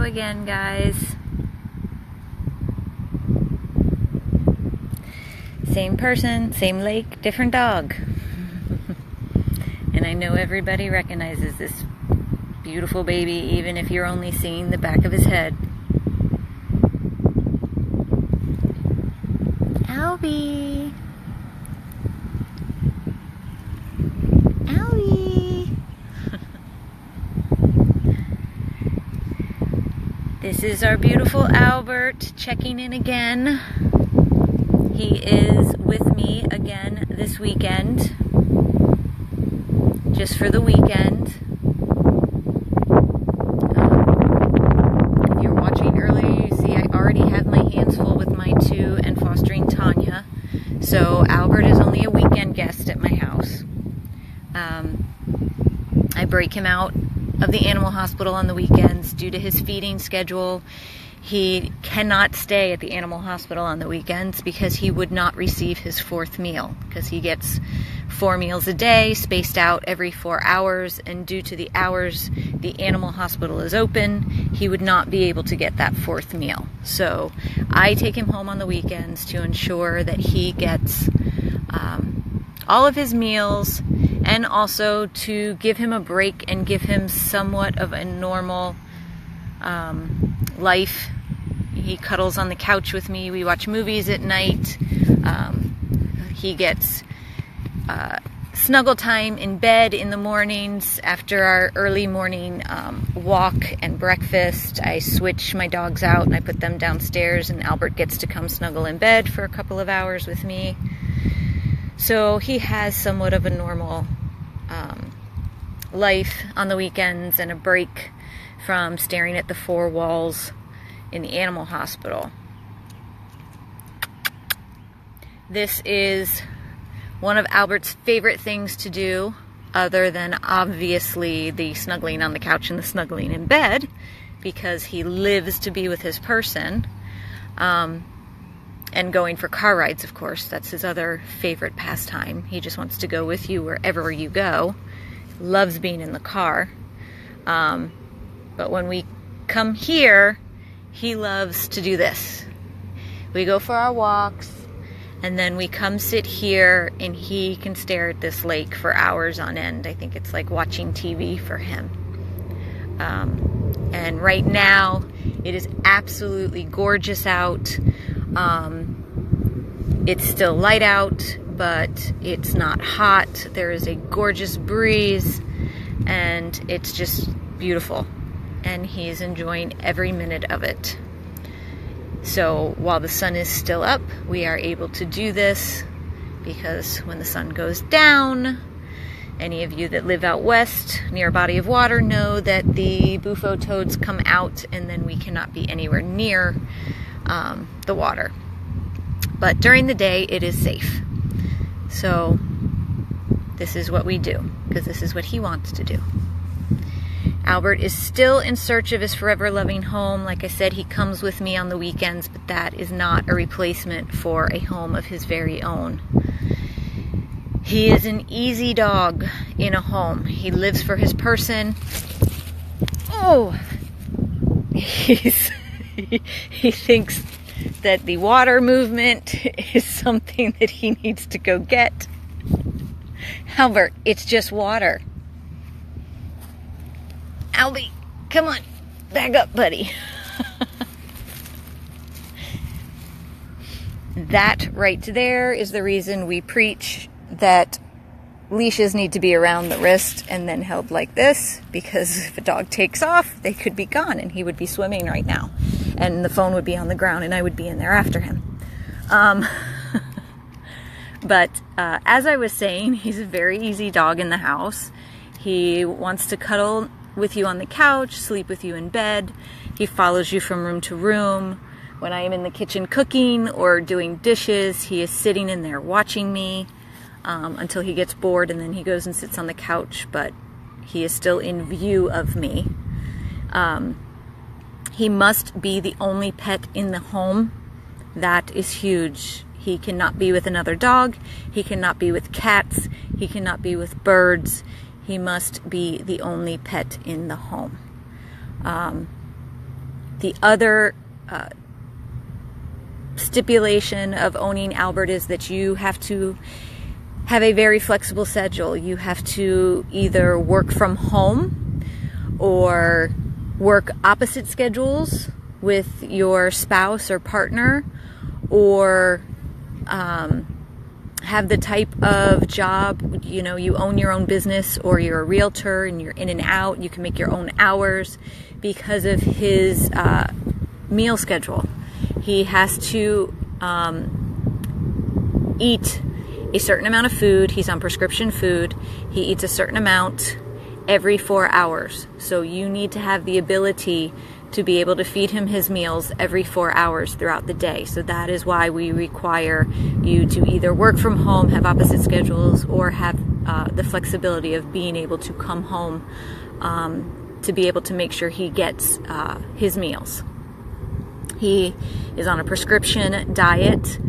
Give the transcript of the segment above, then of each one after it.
again, guys. Same person, same lake, different dog. And I know everybody recognizes this beautiful baby, even if you're only seeing the back of his head. Albie! Albie! This is our beautiful Albert checking in again. He is with me again this weekend, just for the weekend. If you're watching earlier, you see I already have my hands full with my two and fostering Tanya. So Albert is only a weekend guest at my house. I break him out of the animal hospital on the weekends due to his feeding schedule. He cannot stay at the animal hospital on the weekends because he would not receive his fourth meal, because he gets 4 meals a day spaced out every 4 hours, and due to the hours the animal hospital is open, he would not be able to get that fourth meal. So I take him home on the weekends to ensure that he gets all of his meals, and also to give him a break and give him somewhat of a normal life. He cuddles on the couch with me. We watch movies at night. He gets snuggle time in bed in the mornings after our early morning walk and breakfast. I switch my dogs out and I put them downstairs, and Albert gets to come snuggle in bed for a couple of hours with me. So he has somewhat of a normal life on the weekends and a break from staring at the 4 walls in the animal hospital. This is one of Albert's favorite things to do, other than obviously the snuggling on the couch and the snuggling in bed, because he lives to be with his person. And going for car rides, of course. That's his other favorite pastime. He just wants to go with you wherever you go. Loves being in the car. But when we come here, he loves to do this. We go for our walks, and then we come sit here, and he can stare at this lake for hours on end. I think it's like watching TV for him. And right now, it is absolutely gorgeous out. It's still light out, but it's not hot. There is a gorgeous breeze, and it's just beautiful. And he's enjoying every minute of it. So while the sun is still up, we are able to do this, because when the sun goes down, any of you that live out west near a body of water know that the bufo toads come out, and then we cannot be anywhere near the water. But during the day, it is safe. So this is what we do, because this is what he wants to do. Albert is still in search of his forever loving home. Like I said, he comes with me on the weekends, but that is not a replacement for a home of his very own. He is an easy dog in a home. He lives for his person. Oh! He thinks that the water movement is something that he needs to go get. Albert, it's just water. Albie, come on, back up, buddy. That right there is the reason we preach that leashes need to be around the wrist and then held like this, because if a dog takes off, they could be gone, and he would be swimming right now, and the phone would be on the ground, and I would be in there after him. But as I was saying, he's a very easy dog in the house. He wants to cuddle with you on the couch, sleep with you in bed. He follows you from room to room. When I am in the kitchen cooking or doing dishes, he is sitting in there watching me until he gets bored, and then he goes and sits on the couch, but he is still in view of me. He must be the only pet in the home. That is huge. He cannot be with another dog. He cannot be with cats. He cannot be with birds. He must be the only pet in the home. The other stipulation of owning Albert is that you have to have a very flexible schedule. You have to either work from home or work opposite schedules with your spouse or partner, or have the type of job, you know, you own your own business or you're a realtor and you're in and out, you can make your own hours because of his meal schedule. He has to eat a certain amount of food. He's on prescription food. He eats a certain amount every 4 hours. So you need to have the ability to be able to feed him his meals every 4 hours throughout the day. So that is why we require you to either work from home, have opposite schedules, or have the flexibility of being able to come home to be able to make sure he gets his meals. He is on a prescription diet,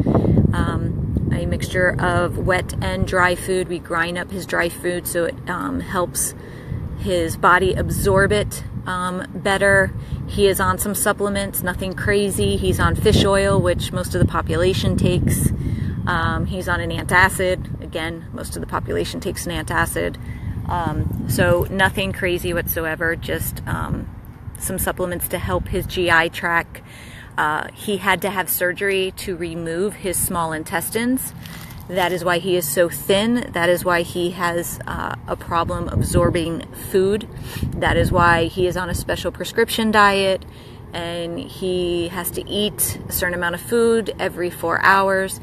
a mixture of wet and dry food. We grind up his dry food so it helps his body absorb it better. He is on some supplements, nothing crazy. He's on fish oil, which most of the population takes. He's on an antacid. Again, most of the population takes an antacid. So nothing crazy whatsoever, just some supplements to help his GI tract. He had to have surgery to remove his small intestines. That is why he is so thin. That is why he has a problem absorbing food. That is why he is on a special prescription diet, and he has to eat a certain amount of food every 4 hours.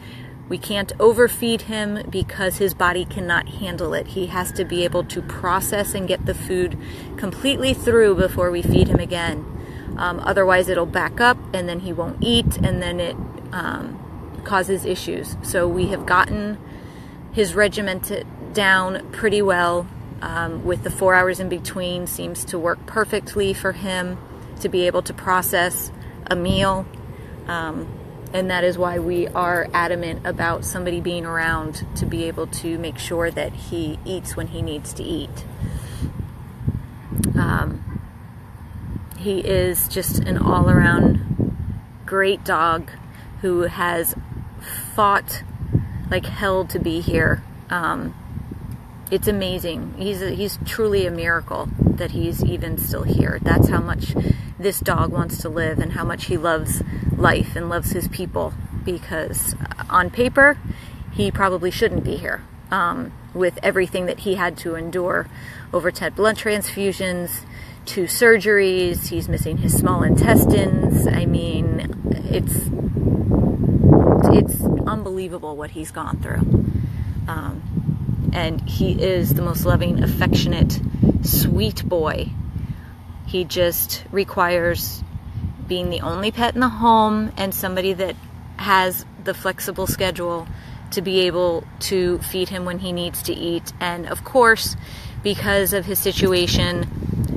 We can't overfeed him because his body cannot handle it. He has to be able to process and get the food completely through before we feed him again. Otherwise it'll back up and then he won't eat, and then it causes issues. So we have gotten his regimented down pretty well, with the 4 hours in between seems to work perfectly for him to be able to process a meal. And that is why we are adamant about somebody being around to be able to make sure that he eats when he needs to eat. He is just an all-around great dog who has fought like hell to be here. It's amazing. He's truly a miracle that he's even still here. That's how much this dog wants to live and how much he loves life and loves his people, because on paper he probably shouldn't be here, with everything that he had to endure over 10 blood transfusions, 2 surgeries. He's missing his small intestines. I mean, it's unbelievable what he's gone through. And he is the most loving, affectionate, sweet boy. He just requires being the only pet in the home and somebody that has the flexible schedule to be able to feed him when he needs to eat. And of course, because of his situation,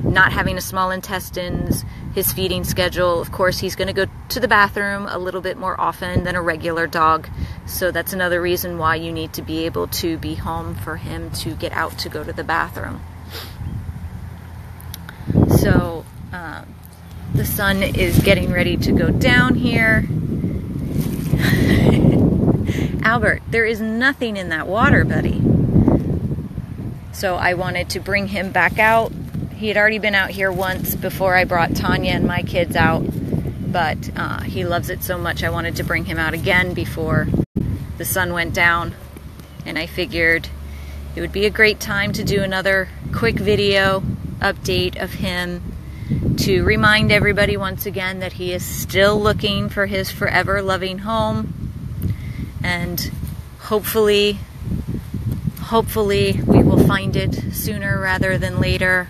not having a small intestines, his feeding schedule, of course he's going to go to the bathroom a little bit more often than a regular dog. So that's another reason why you need to be able to be home for him to get out to go to the bathroom. So the sun is getting ready to go down here. Albert, there is nothing in that water, buddy. So I wanted to bring him back out. He had already been out here once before I brought Tanya and my kids out, but he loves it so much I wanted to bring him out again before the sun went down. And I figured it would be a great time to do another quick video update of him to remind everybody once again that he is still looking for his forever loving home. And hopefully we will find it sooner rather than later.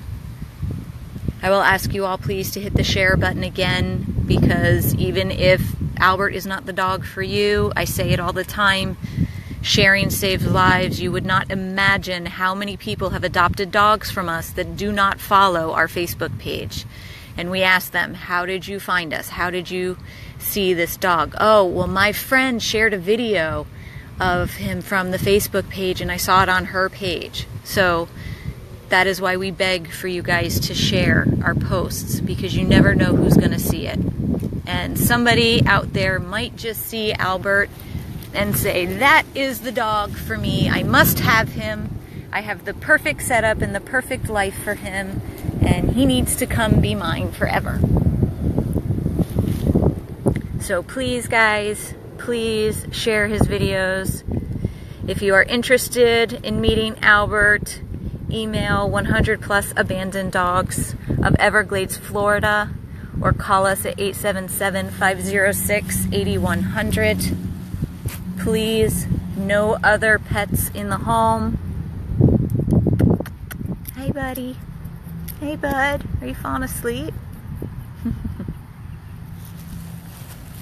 I will ask you all please to hit the share button again, because even if Albert is not the dog for you, I say it all the time, sharing saves lives. You would not imagine how many people have adopted dogs from us that do not follow our Facebook page. And we ask them, how did you find us? How did you see this dog? Oh, well, my friend shared a video of him from the Facebook page and I saw it on her page. So That is why we beg for you guys to share our posts, because you never know who's going to see it. And somebody out there might just see Albert and say, that is the dog for me. I must have him. I have the perfect setup and the perfect life for him, and he needs to come be mine forever. So please, guys, please share his videos. If you are interested in meeting Albert, email 100+ abandoned dogs of Everglades, Florida, or call us at 877-506-8100. Please, no other pets in the home. Hey, buddy. Hey, bud. Are you falling asleep?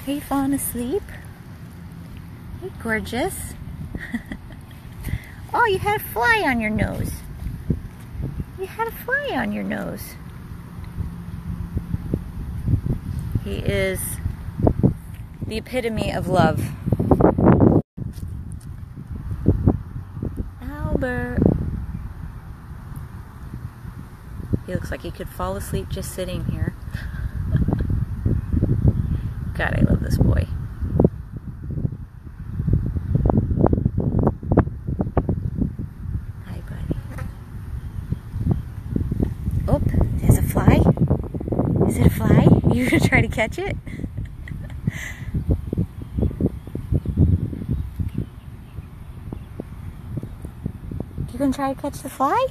Are you falling asleep? Hey, gorgeous. Oh, you had a fly on your nose. You had a fly on your nose. He is the epitome of love. Albert. He looks like he could fall asleep just sitting here. God, I love this boy. Hi, buddy. Oh, there's a fly. Is it a fly? You gonna try to catch it? You gonna try to catch the fly?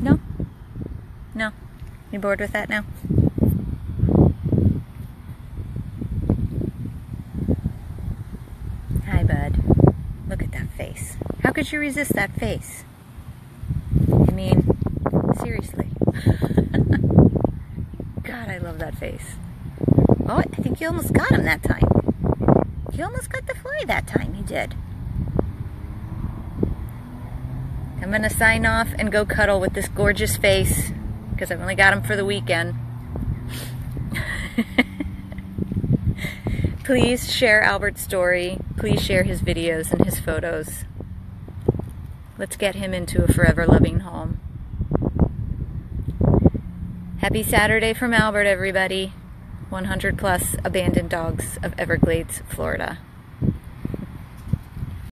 No? No? You bored with that now? Hi, bud. Look at that face. How could you resist that face? I mean, seriously. God, I love that face. Oh, I think you almost got him that time. You almost got the fly that time. You did. I'm going to sign off and go cuddle with this gorgeous face, because I've only got him for the weekend. Please share Albert's story. Please share his videos and his photos. Let's get him into a forever loving home. Happy Saturday from Albert, everybody. 100+ abandoned dogs of Everglades, Florida.